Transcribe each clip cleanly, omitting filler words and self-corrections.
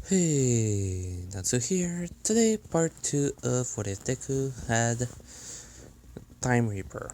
Hey, Natsu here. Today, part 2 of What If Deku Had Time Reaper.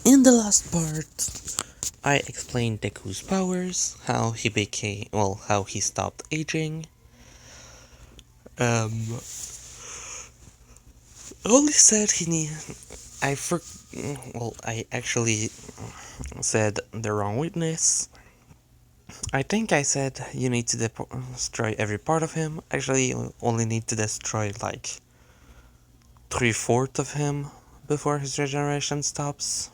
In the last part, I explained Deku's powers, how he how he stopped aging. Um, only said he need. I actually said the wrong witness. I think I said you need to destroy every part of him. Actually, you only need to destroy like 3/4 of him before his regeneration stops.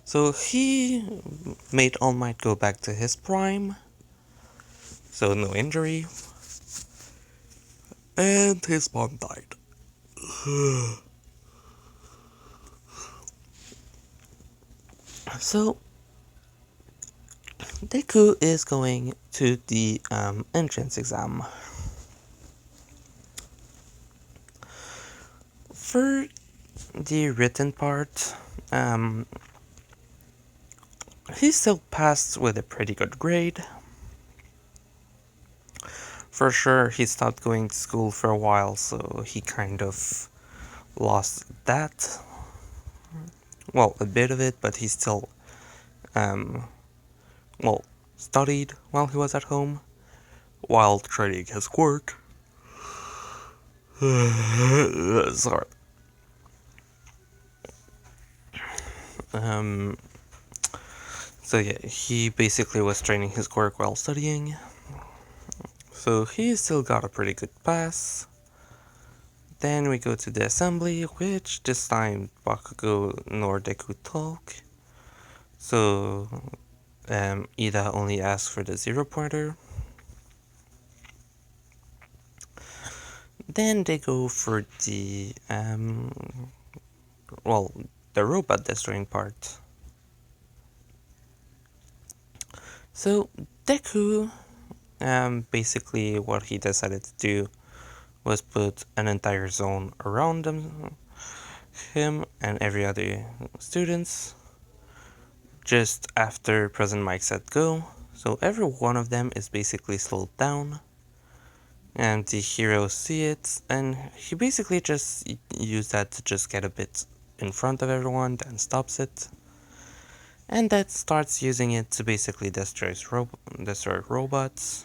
So he made All Might go back to his prime, so no injury, and his mom died. So Deku is going to the entrance exam. For the written part, he still passed with a pretty good grade. For sure, he stopped going to school for a while, so he kind of lost that. Well, a bit of it, but he still, um, studied while he was at home, while training his quirk. Sorry. Um, so yeah, he basically was training his quirk while studying. So he still got a pretty good pass. Then we go to the assembly, which this time Bakugo nor Deku talk. So Ida only asks for the 0-pointer. Then they go for the the robot destroying part. So Deku, basically what he decided to do was put an entire zone around him and every other students just after President Mike said go. So every one of them is basically slowed down, and the heroes see it, and he basically just used that to just get a bit in front of everyone, then stops it. And that starts using it to basically destroy robots.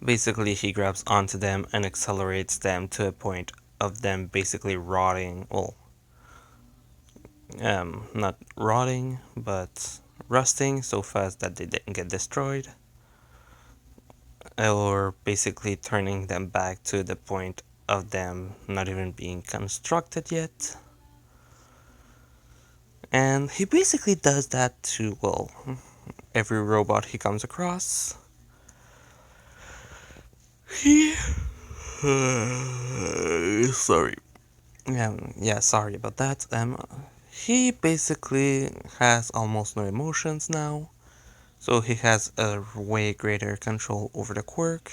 Basically, he grabs onto them and accelerates them to a point of them basically rotting. Well, not rotting, but rusting so fast that they didn't get destroyed. Or basically turning them back to the point of them not even being constructed yet. And he basically does that to, every robot he comes across. He. Sorry. Yeah, sorry about that. He basically has almost no emotions now, so he has a way greater control over the quirk.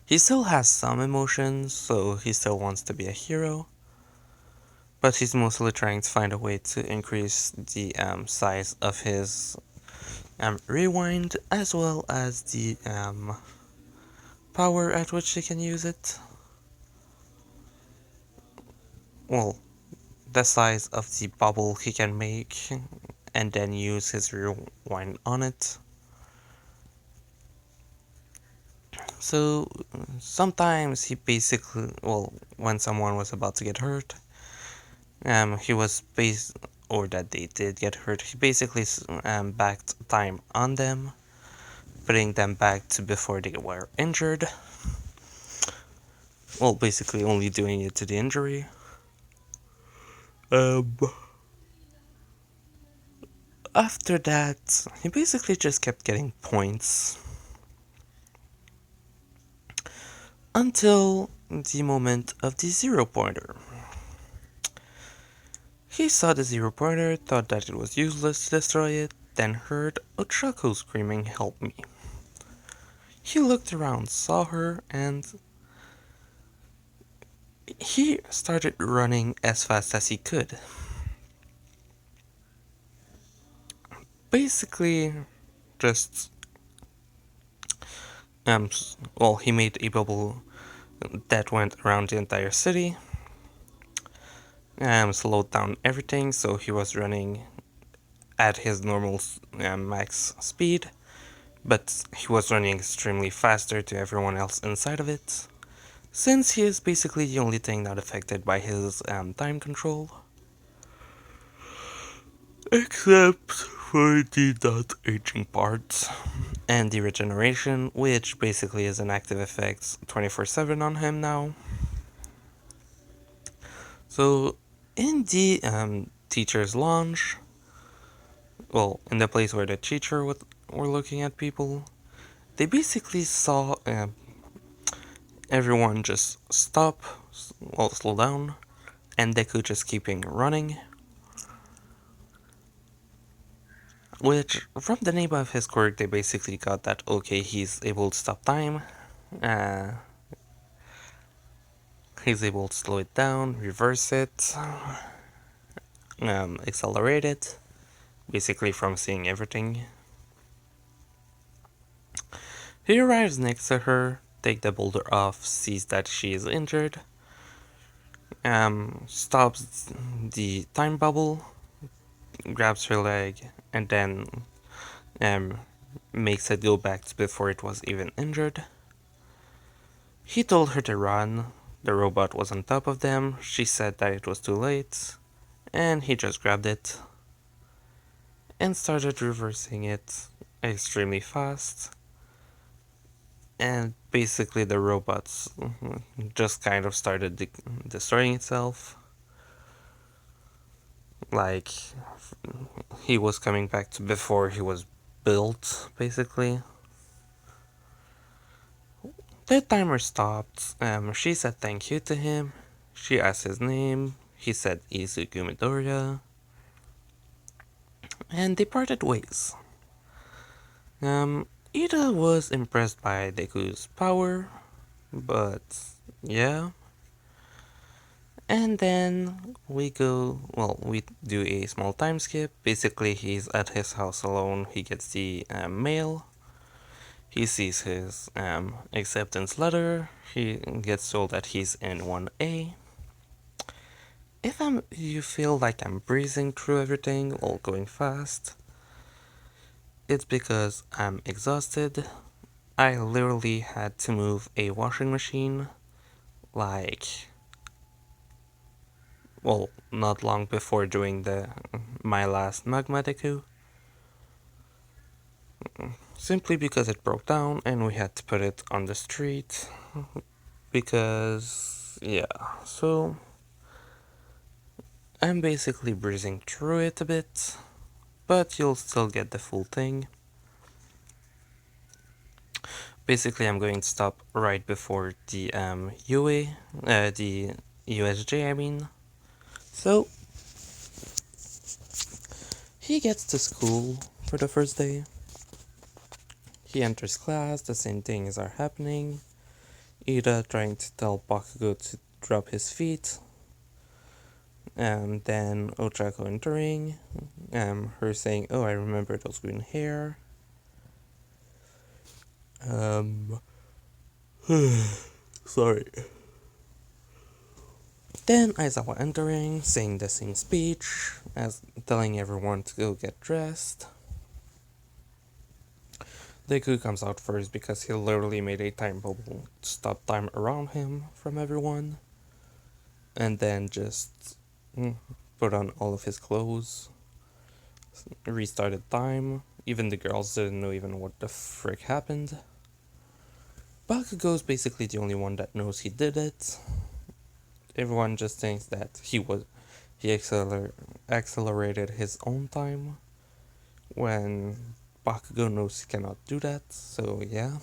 He still has some emotions, so he still wants to be a hero, but he's mostly trying to find a way to increase the size of his rewind, as well as the power at which he can use it. Well, the size of the bubble he can make, and then use his rewind on it. So sometimes he basically, when someone was about to get hurt, he was or that they did get hurt, he basically backed time on them, putting them back to before they were injured. Well, basically only doing it to the injury. After that, he basically just kept getting points. Until the moment of the 0-pointer. He saw the 0-pointer, thought that it was useless to destroy it, then heard Ochako screaming, "Help me." He looked around, saw her, and he started running as fast as he could. basically just well, he made a bubble that went around the entire city, slowed down everything, so he was running at his normal max speed, but he was running extremely faster to everyone else inside of it, since he is basically the only thing not affected by his time control. Except for the not aging part and the regeneration, which basically is an active effect 24/7 on him now. So, in the teacher's lounge, well, in the place where the teacher were looking at people, they basically saw everyone just stop, well, slow down, and Deku just keeping running. Which, from the name of his quirk, they basically got that, okay, he's able to stop time, uh, he's able to slow it down, reverse it, accelerate it, basically from seeing everything. He arrives next to her, takes the boulder off, sees that she is injured, stops the time bubble, grabs her leg, and then um, makes it go back to before it was even injured. He told her to run. The robot was on top of them. She said that it was too late, and he just grabbed it and started reversing it extremely fast. And basically, the robots just kind of started destroying itself. Like, he was coming back to before he was built, basically. The timer stopped. She said thank you to him. She asked his name. He said Izuku Midoriya. And they parted ways. Ida was impressed by Deku's power, but yeah. And then we do a small time skip. Basically, he's at his house alone. He gets the mail. He sees his acceptance letter. He gets told that he's in 1A. If you feel like I'm breezing through everything or going fast, it's because I'm exhausted. I literally had to move a washing machine, like, well, not long before doing my last magma deku, simply because it broke down and we had to put it on the street, because, yeah, so I'm basically breezing through it a bit, but you'll still get the full thing. Basically, I'm going to stop right before the the USJ, I mean. So, he gets to school for the first day. He enters class, the same things are happening. Ida trying to tell Bakugo to drop his feet. Then Ochako entering. Her saying, oh, I remember those green hair. Sorry. Then Aizawa entering, saying the same speech, as telling everyone to go get dressed. Deku comes out first because he literally made a time bubble to stop time around him from everyone. And then just put on all of his clothes, restarted time. Even the girls didn't know even what the frick happened. Bakugo's basically the only one that knows he did it. Everyone just thinks that he accelerated his own time, when Bakugo knows he cannot do that, so yeah.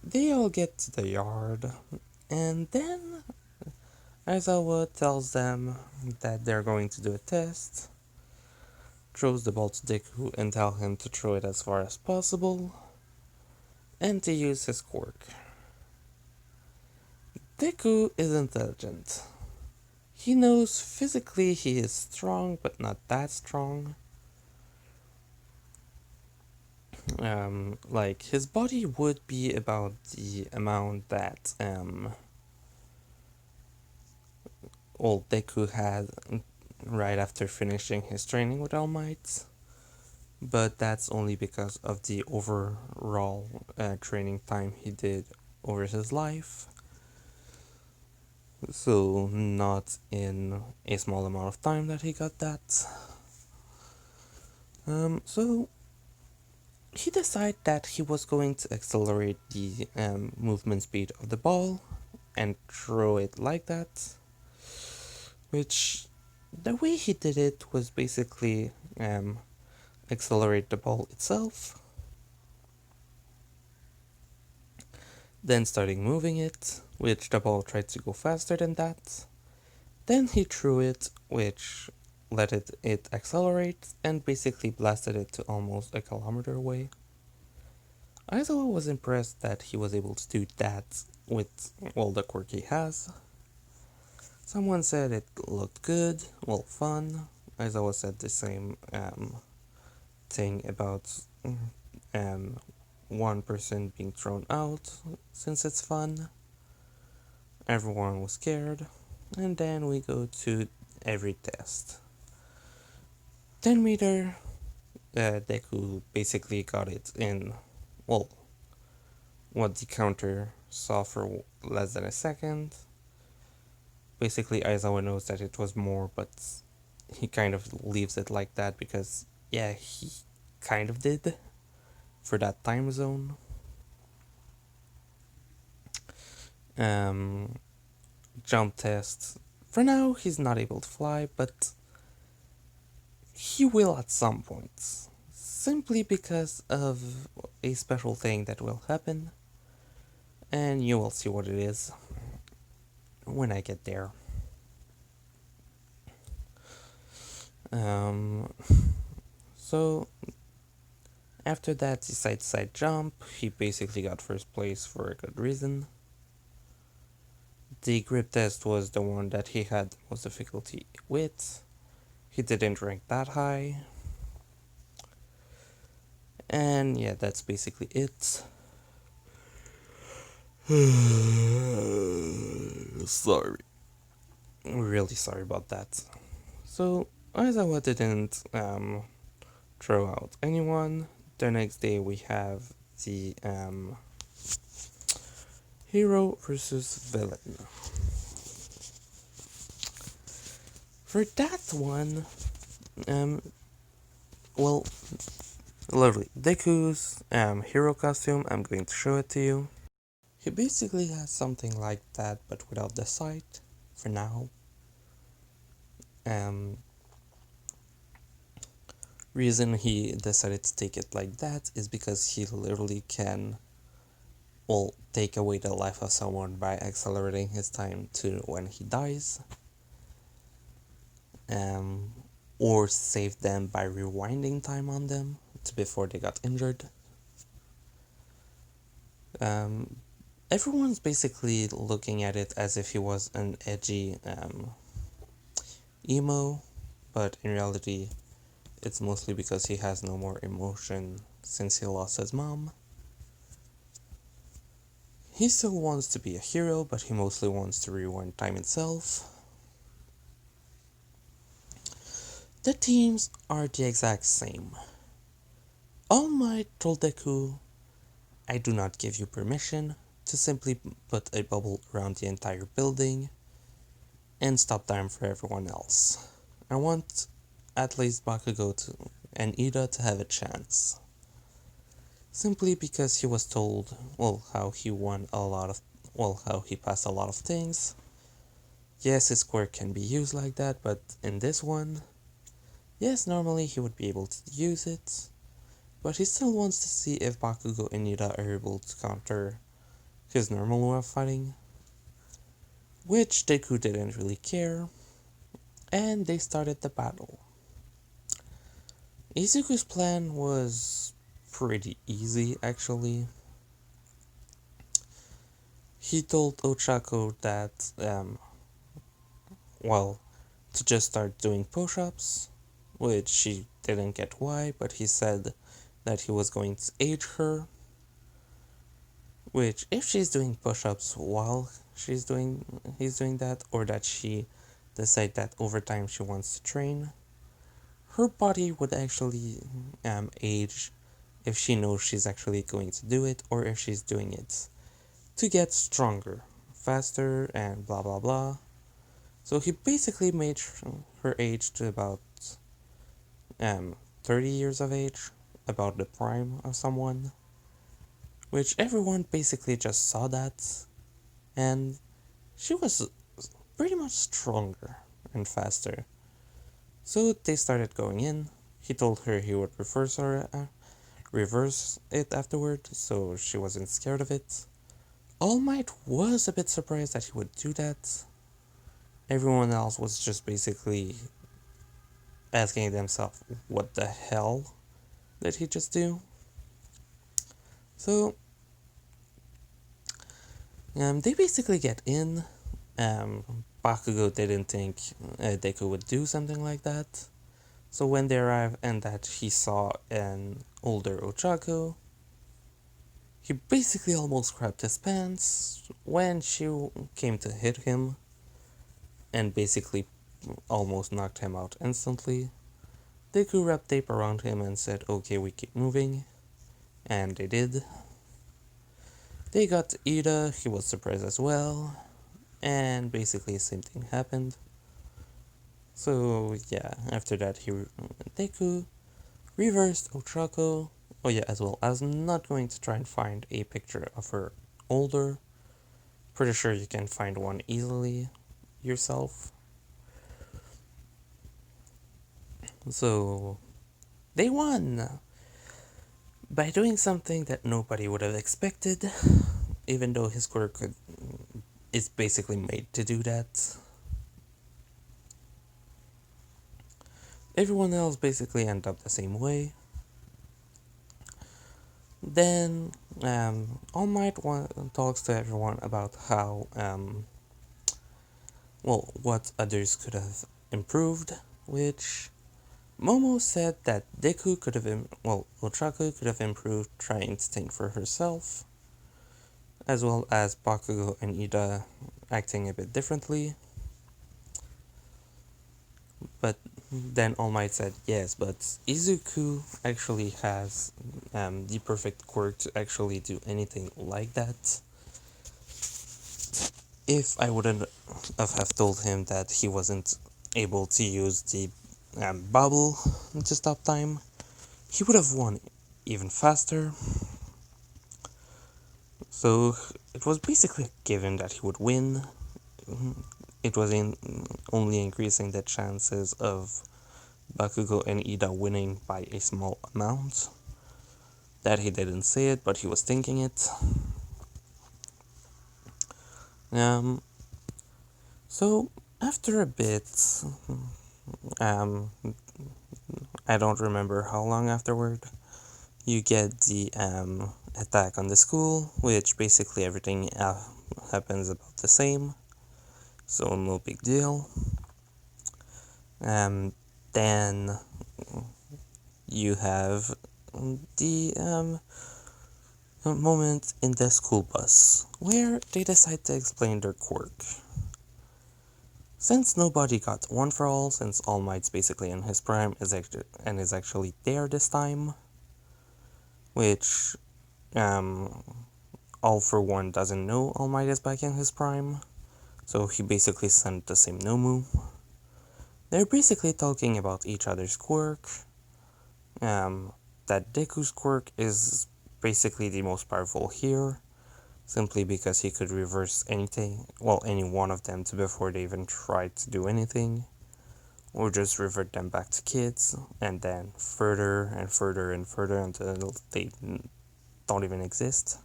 They all get to the yard, and then Aizawa tells them that they're going to do a test, throws the ball to Deku and tell him to throw it as far as possible, and to use his quirk. Deku is intelligent. He knows physically he is strong, but not that strong. Like, his body would be about the amount that old Deku had right after finishing his training with All Might, but that's only because of the overall training time he did over his life. So, not in a small amount of time that he got that. So he decided that he was going to accelerate the movement speed of the ball and throw it like that. Which, the way he did it was basically accelerate the ball itself, then starting moving it, which the ball tried to go faster than that. Then he threw it, which let it accelerate and basically blasted it to almost a kilometer away. Aizawa was impressed that he was able to do that with all the quirk he has. Someone said it looked good, well, fun. Aizawa said the same thing about um, one person being thrown out since it's fun. Everyone was scared, and then we go to every test. 10 meter, Deku basically got it in, well, what the counter saw for less than a second. Basically, Aizawa knows that it was more, but he kind of leaves it like that because, yeah, he kind of did for that time zone. Um, Jump test. For now, he's not able to fly, but he will at some point. Simply because of a special thing that will happen. And you will see what it is when I get there. Um, so, after that, the side-to-side jump, he basically got first place for a good reason. The grip test was the one that he had the most difficulty with. He didn't rank that high. And yeah, that's basically it. Sorry. Really sorry about that. So, Aizawa didn't throw out anyone. The next day we have the hero versus villain. For that one, um, well, lovely. Deku's hero costume, I'm going to show it to you. He basically has something like that, but without the sight, for now. Um, Reason he decided to take it like that is because he literally can, well, take away the life of someone by accelerating his time to when he dies. Um, or save them by rewinding time on them to before they got injured. Um, Everyone's basically looking at it as if he was an edgy emo, but in reality, it's mostly because he has no more emotion since he lost his mom. He still wants to be a hero, but he mostly wants to rewind time itself. The teams are the exact same. All Might told Deku, I do not give you permission to simply put a bubble around the entire building and stop time for everyone else. I want at least and Ida to have a chance. Simply because he was told, well, how he won a lot of, well, how he passed a lot of things. Yes, his quirk can be used like that, but in this one, yes, normally he would be able to use it, but he still wants to see if Bakugo and Ida are able to counter his normal way of fighting, which Deku didn't really care, and they started the battle. Izuku's plan was pretty easy, actually. He told Ochako that, well, to just start doing push ups, which she didn't get why, but he said that he was going to age her. Which, if she's doing push ups while he's doing that, or that she decide that over time she wants to train, her body would actually age if she knows she's actually going to do it, or if she's doing it to get stronger, faster, and blah blah blah. So he basically made her age to about 30 years of age, about the prime of someone, which everyone basically just saw that, and she was pretty much stronger and faster. So they started going in. He told her he would reverse it afterward, so she wasn't scared of it. All Might was a bit surprised that he would do that. Everyone else was just basically asking themselves, what the hell did he just do? So, they basically get in. Bakugo didn't think Deku would do something like that. So when they arrive and that he saw an older Ochako, he basically almost crapped his pants when she came to hit him and basically almost knocked him out instantly. Deku wrapped tape around him and said, okay, we keep moving. And they did. They got to Ida, he was surprised as well. And basically the same thing happened. So yeah, after that Deku reversed Ochako. Oh yeah, as well. I was not going to try and find a picture of her older. Pretty sure you can find one easily yourself. So they won by doing something that nobody would have expected, even though his quirk is basically made to do that. Everyone else basically end up the same way. Then All Might talks to everyone about how what others could have improved, which Momo said that Deku could have Ochaku could have improved trying to think for herself, as well as Bakugo and Ida acting a bit differently. But then All Might said, yes, but Izuku actually has the perfect quirk to actually do anything like that. If I wouldn't have told him that he wasn't able to use the bubble to stop time, he would have won even faster. So it was basically a given that he would win. It was only increasing the chances of Bakugo and Ida winning by a small amount. That he didn't say it, but he was thinking it. Um, so after a bit, um, I don't remember how long afterward, you get the attack on the school, which basically everything happens about the same, so no big deal. Then you have the moment in the school bus where they decide to explain their quirk. Since nobody got one for all, since All Might's basically in his prime is actually there this time, which All for One doesn't know All Might is back in his prime, so he basically sent the same Nomu. They're basically talking about each other's quirk. That Deku's quirk is basically the most powerful here, simply because he could reverse any one of them before they even tried to do anything, or just revert them back to kids, and then further and further and further until they don't even exist.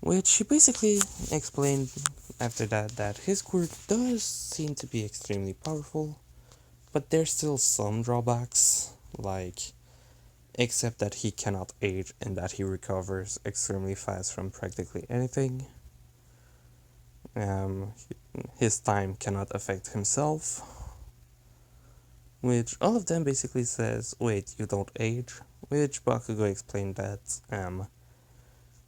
Which he basically explained after that his quirk does seem to be extremely powerful, but there's still some drawbacks, like except that he cannot age and that he recovers extremely fast from practically anything. his time cannot affect himself, which all of them basically says, wait, you don't age, which Bakugo explained that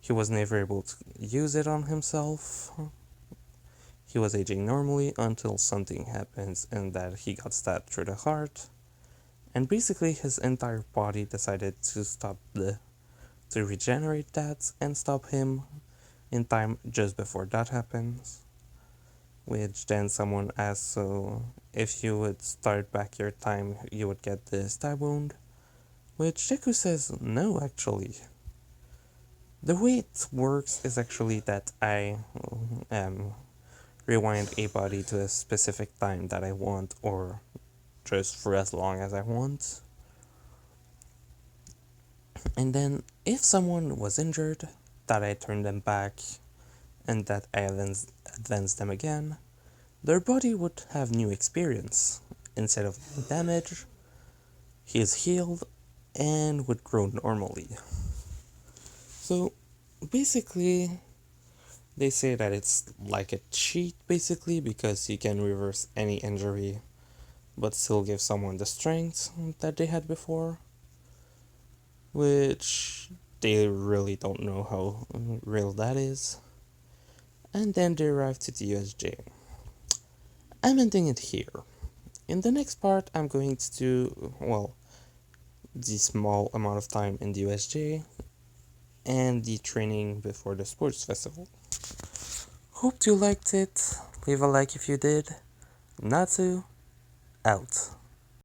he was never able to use it on himself. He was aging normally until something happens and that he got stabbed through the heart, and basically his entire body decided to to regenerate that and stop him in time just before that happens. Which then someone asks, so if you would start back your time, you would get the stab wound? Which Deku says, no, actually. The way it works is actually that I rewind a body to a specific time that I want, or just for as long as I want. And then, if someone was injured, that I turn them back, and that I advance them again, their body would have new experience. Instead of damage, he is healed and would grow normally. So, basically, they say that it's like a cheat, basically, because you can reverse any injury but still give someone the strength that they had before, which they really don't know how real that is. And then they arrive to the USJ. I'm ending it here. In the next part, I'm going to do, well, the small amount of time in the USJ and the training before the sports festival. Hope you liked it. Leave a like if you did. Natsu, out.